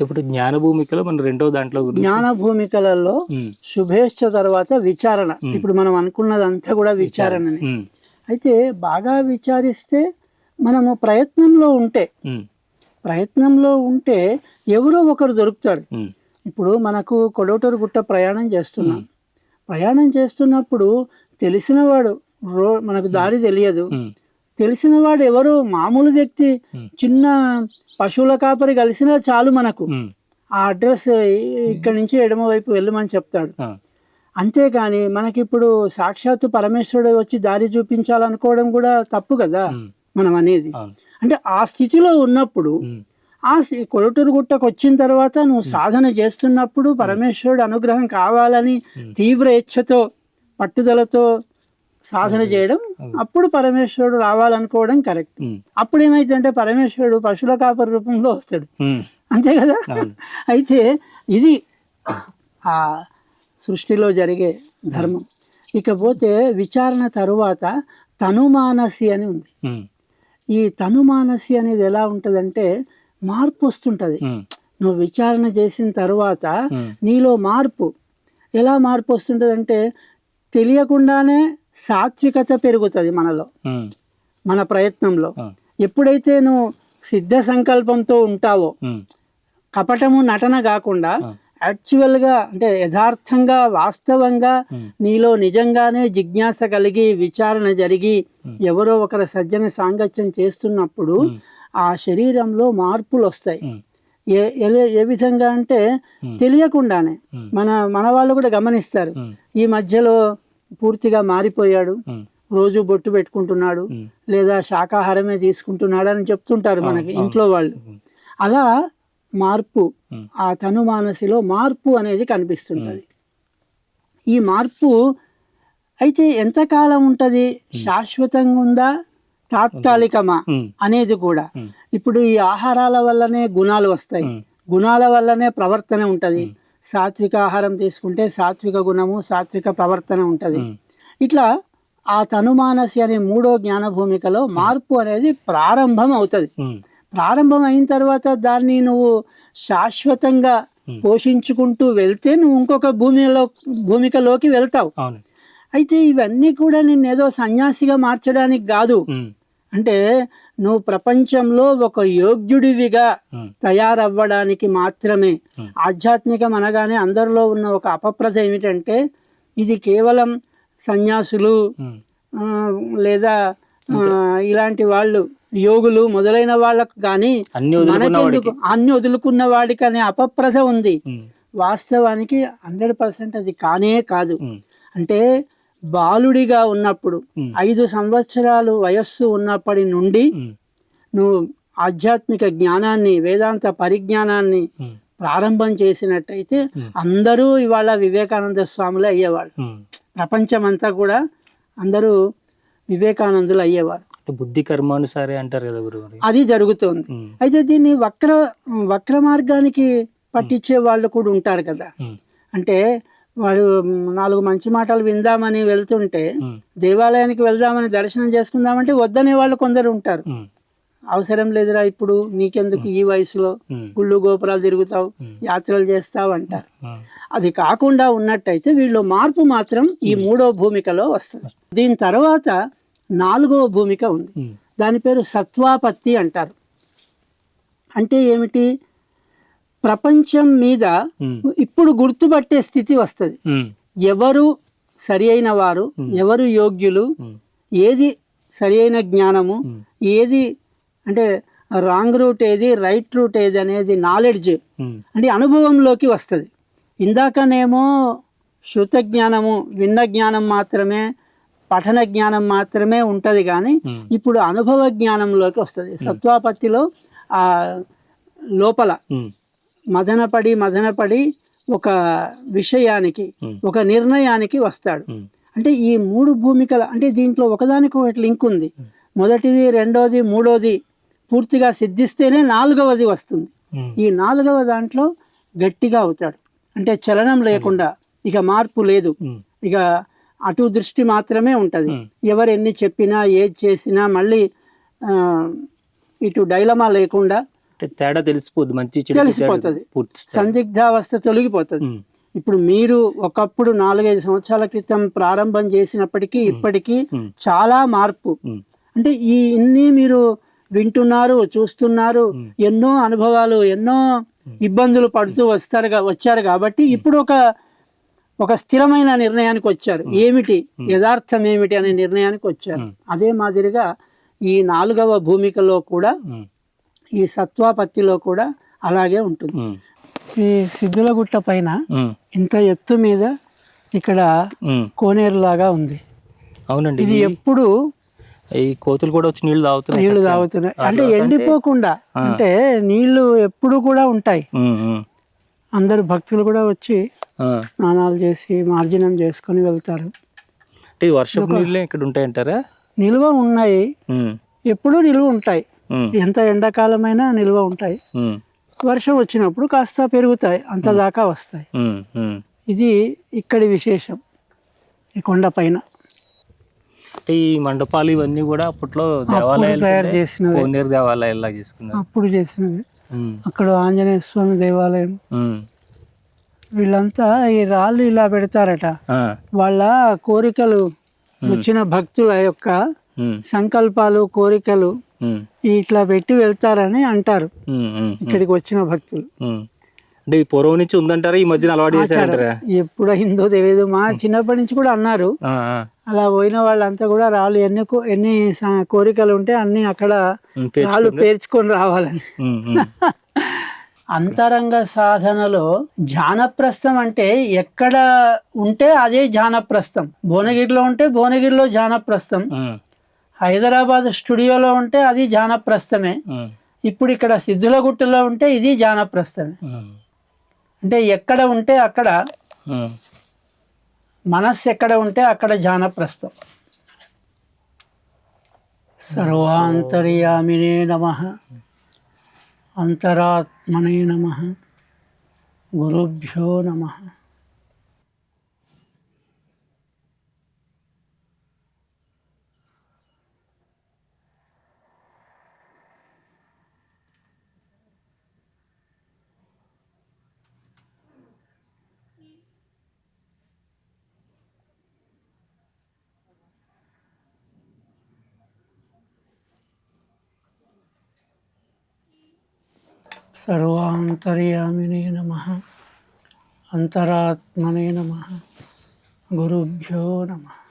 ఇప్పుడు జ్ఞాన భూమికలో మన రెండో దాంట్లో జ్ఞాన భూమికలలో శుభేచ్ఛ తర్వాత విచారణ. ఇప్పుడు మనం అనుకున్నదంతా కూడా విచారణని. అయితే బాగా విచారిస్తే మనము ప్రయత్నంలో ఉంటే ఎవరో ఒకరు దొరుకుతారు. ఇప్పుడు మనకు కొడవటూరు గుట్ట ప్రయాణం చేస్తున్నప్పుడు తెలిసినవాడు మనకు దారి తెలియదు, తెలిసినవాడు ఎవరో మామూలు వ్యక్తి, చిన్న పశువుల కాపరి కలిసినా చాలు మనకు ఆ అడ్రస్ ఇక్కడి నుంచి ఎడమ వైపు వెళ్ళమని చెప్తాడు. అంతేకాని మనకిప్పుడు సాక్షాత్తు పరమేశ్వరుడు వచ్చి దారి చూపించాలనుకోవడం కూడా తప్పు కదా మనం అనేది. అంటే ఆ స్థితిలో ఉన్నప్పుడు ఆ కొడవటూరు గుట్టకు వచ్చిన తర్వాత నువ్వు సాధన చేస్తున్నప్పుడు పరమేశ్వరుడు అనుగ్రహం కావాలని తీవ్ర ఇచ్ఛతో పట్టుదలతో సాధన చేయడం, అప్పుడు పరమేశ్వరుడు రావాలనుకోవడం కరెక్ట్. అప్పుడు ఏమైతుందంటే పరమేశ్వరుడు పశువుల కాపరి రూపంలో వస్తాడు, అంతే కదా. అయితే ఇది ఆ సృష్టిలో జరిగే ధర్మం. ఇకపోతే విచారణ తరువాత తనుమానసి అని ఉంది. ఈ తనుమానసి అనేది ఎలా ఉంటుందంటే మార్పు వస్తుంటది. నువ్వు విచారణ చేసిన తర్వాత నీలో ఎలా మార్పు వస్తుంటది అంటే తెలియకుండానే సాత్వికత పెరుగుతుంది మనలో, మన ప్రయత్నంలో. ఎప్పుడైతే నువ్వు సిద్ధ సంకల్పంతో ఉంటావో, కపటము నటన కాకుండా యాక్చువల్గా అంటే యథార్థంగా వాస్తవంగా నీలో నిజంగానే జిజ్ఞాస కలిగి విచారణ జరిగి ఎవరో ఒకరి సజ్జన సాంగత్యం చేస్తున్నప్పుడు ఆ శరీరంలో మార్పులు వస్తాయి. ఏ విధంగా అంటే తెలియకుండానే మన వాళ్ళు కూడా గమనిస్తారు. ఈ మధ్యలో పూర్తిగా మారిపోయాడు, రోజు బొట్టు పెట్టుకుంటున్నాడు, లేదా శాకాహారమే తీసుకుంటున్నాడు అని చెప్తుంటారు మనకి ఇంట్లో వాళ్ళు. అలా మార్పు, ఆ తనుమానసిలో మార్పు అనేది కనిపిస్తుంటది. ఈ మార్పు అయితే ఎంతకాలం ఉంటది, శాశ్వతంగా ఉందా, తాత్కాలికమా అనేది కూడా. ఇప్పుడు ఈ ఆహారాల వల్లనే గుణాలు వస్తాయి, గుణాల వల్లనే ప్రవర్తన ఉంటది. సాత్విక ఆహారం తీసుకుంటే సాత్విక గుణము, సాత్విక ప్రవర్తన ఉంటది. ఇట్లా ఆ తనుమానసి అనే మూడో జ్ఞాన భూమికలో మార్పు అనేది ప్రారంభం అవుతుంది. ప్రారంభం అయిన తర్వాత దాన్ని నువ్వు శాశ్వతంగా పోషించుకుంటూ వెళ్తే నువ్వు ఇంకొక భూమికలోకి వెళ్తావు. అయితే ఇవన్నీ కూడా నిన్నేదో సన్యాసిగా మార్చడానికి కాదు, అంటే నువ్వు ప్రపంచంలో ఒక యోగ్యుడివిగా తయారవ్వడానికి మాత్రమే. ఆధ్యాత్మికం అనగానే అందరిలో ఉన్న ఒక అపప్రథ ఏమిటంటే ఇది కేవలం సన్యాసులు లేదా ఇలాంటి వాళ్ళు యోగులు మొదలైన వాళ్ళకు కానీ మనకెందుకు అన్ని వదులుకున్న వాడికి అనే అపప్రథ ఉంది. వాస్తవానికి 100% అది కానే కాదు. అంటే బాలుడిగా ఉన్నప్పుడు 5 సంవత్సరాలు వయస్సు ఉన్నప్పటి నుండి నువ్వు ఆధ్యాత్మిక జ్ఞానాన్ని, వేదాంత పరిజ్ఞానాన్ని ప్రారంభం చేసినట్టయితే అందరూ ఇవాళ వివేకానంద స్వాములు అయ్యేవాళ్ళు. ప్రపంచమంతా కూడా అందరూ వివేకానందులు అయ్యేవారు. బుద్ధి కర్మానుసారే అంటారు కదా గురువు, అది జరుగుతోంది. అయితే దీన్ని వక్ర మార్గానికి పట్టించే వాళ్ళు కూడా ఉంటారు కదా. అంటే వాడు 4 మంచి మాటలు విందామని వెళ్తుంటే, దేవాలయానికి వెళ్దామని దర్శనం చేసుకుందామంటే వద్దనే వాళ్ళు కొందరు ఉంటారు. అవసరం లేదురా ఇప్పుడు నీకెందుకు ఈ వయసులో గుళ్ళు గోపురాలు తిరుగుతావు, యాత్రలు చేస్తావు అంటారు. అది కాకుండా ఉన్నట్టయితే వీళ్ళు మార్పు మాత్రం ఈ 3వ భూమికలో వస్తుంది. దీని తర్వాత 4వ భూమిక ఉంది, దాని పేరు సత్వాపత్తి అంటారు. అంటే ఏమిటి, ప్రపంచం మీద ఇప్పుడు గుర్తుపట్టే స్థితి వస్తుంది. ఎవరు సరి అయిన వారు, ఎవరు యోగ్యులు, ఏది సరి అయిన జ్ఞానము, ఏది అంటే రాంగ్ రూట్ ఏది, రైట్ రూట్ ఏది అనేది నాలెడ్జ్ అంటే అనుభవంలోకి వస్తుంది. ఇందాకనేమో శృత జ్ఞానము, విన్న జ్ఞానం మాత్రమే, పఠన జ్ఞానం మాత్రమే ఉంటుంది, కానీ ఇప్పుడు అనుభవ జ్ఞానంలోకి వస్తుంది. సత్వాపత్తిలో ఆ లోపల మదనపడి ఒక విషయానికి, ఒక నిర్ణయానికి వస్తాడు. అంటే ఈ 3 భూమికల అంటే దీంట్లో ఒకదానికి ఒకటి లింక్ ఉంది. మొదటిది, రెండోది, మూడోది పూర్తిగా సిద్ధిస్తేనే 4వది వస్తుంది. ఈ 4వ దాంట్లో గట్టిగా అవుతాడు. అంటే చలనం లేకుండా, ఇక మార్పు లేదు, ఇక అటు దృష్టి మాత్రమే ఉంటుంది. ఎవరు ఎన్ని చెప్పినా ఏది చేసినా మళ్ళీ ఇటు డైలమా లేకుండా అంటే తేడా తెలిసిపోద్ది, మంచి చెడు తెలిసిపోతుంది. పూర్తి స్థాయి. సందిగ్ధావస్థ తొలగిపోతుంది. ఉమ్, ఇప్పుడు మీరు ఒకప్పుడు 4-5 సంవత్సరాల క్రితం ప్రారంభం చేసినప్పటికీ ఇప్పటికీ ఉమ్, చాలా మార్పు. ఉమ్, అంటే ఇన్ని మీరు వింటున్నారు, చూస్తున్నారు, ఎన్నో అనుభవాలు, ఎన్నో ఇబ్బందులు పడుతూ వచ్చారు కాబట్టి ఇప్పుడు ఒక స్థిరమైన నిర్ణయానికి వచ్చారు. ఏమిటి యథార్థం ఏమిటి అనే నిర్ణయానికి వచ్చారు. అదే మాదిరిగా ఈ 4వ భూమికలో కూడా, ఉమ్, ఈ సత్వాపత్తిలో కూడా అలాగే ఉంటుంది. ఉమ్, ఈ సిద్ధులగుట్ట పైన ఉమ్, ఇంత ఎత్తు మీద ఇక్కడ ఉమ్. కోనేరు లాగా ఉంది. అవునండి, ఇది ఎప్పుడు ఈ కోతులు కూడా వచ్చి నీళ్లు తాగుతున్నాయి. నీళ్లు తాగుతున్నాయి. అంటే ఎండిపోకుండా, అంటే నీళ్లు ఎప్పుడు కూడా ఉంటాయి. ఉమ్, ఉమ్, అందరు భక్తులు కూడా వచ్చి ఆ. స్నానాలు చేసి మార్జనం చేసుకొని వెళ్తారు. అంటే ఈ వర్షపు నీళ్ళే ఇక్కడ ఉంటాయంటారా? నిల్వ ఉన్నాయి, ఉమ్, ఎప్పుడూ నిల్వ ఉంటాయి. ఉమ్, ఎంత ఎండాకాలమైనా నిల్వ ఉంటాయి. ఉమ్, వర్షం వచ్చినప్పుడు కాస్త పెరుగుతాయి, అంత దాకా వస్తాయి. ఉమ్, ఉమ్. ఇది ఇక్కడి విశేషం ఈ కొండ పైన. అంటే ఈ మండపాలు ఇవన్నీ కూడా అప్పట్లో తయారు చేసినవి, కోనేరు దేవాలయాల్లా చేసుకున్నారు. అప్పుడు చేసినవి. ఉమ్, అక్కడ ఆంజనేయ స్వామి దేవాలయం. ఉమ్, వీళ్ళంతా ఈ రాళ్ళు ఇలా పెడతారట. ఆ, వాళ్ళ కోరికలు వచ్చిన భక్తుల యొక్క ఉమ్, సంకల్పాలు, కోరికలు ఉమ్, ఇట్లా పెట్టి వెళ్తారని అంటారు ఉమ్, ఉమ్, ఇక్కడికి వచ్చిన భక్తులు. ఉమ్. అంటే ఈ పూర్వం నుంచి ఉందంటారా, ఈ మధ్యన అలవాటు చేశారంటారా? ఎప్పుడు అయిందో తెలియదు, మా చిన్నప్పటి నుంచి కూడా అన్నారు. ఆ, ఆ. అలా పోయిన వాళ్ళంతా కూడా రాళ్ళు ఎన్ని కోరికలు ఉంటే అన్ని అక్కడ ఉమ్, రాళ్ళు పేర్చుకొని రావాలని. ఉమ్, ఉమ్, అంతరంగ సాధనలో ధ్యానప్రస్థం అంటే ఎక్కడ ఉంటే అదే ధ్యానప్రస్థం. భువనగిరిలో ఉంటే భువనగిరిలో ధ్యానప్రస్థం, ఉమ్, హైదరాబాద్ స్టూడియోలో ఉంటే అది ధ్యానప్రస్థమే, ఉమ్, ఇప్పుడు ఇక్కడ సిద్ధులగుట్టలో ఉంటే ఇది ధ్యానప్రస్థమే. ఉమ్, అంటే ఎక్కడ ఉంటే అక్కడ, ఉమ్. మనస్సు ఎక్కడ ఉంటే అక్కడ ధ్యానప్రస్థం. సర్వాంతర్యామినే నమః, అంతరాత్మనే నమః, గురుభ్యో నమః. సర్వాంతర్యామినే నమః, అంతరాత్మనే నమః, గురుభ్యో నమః.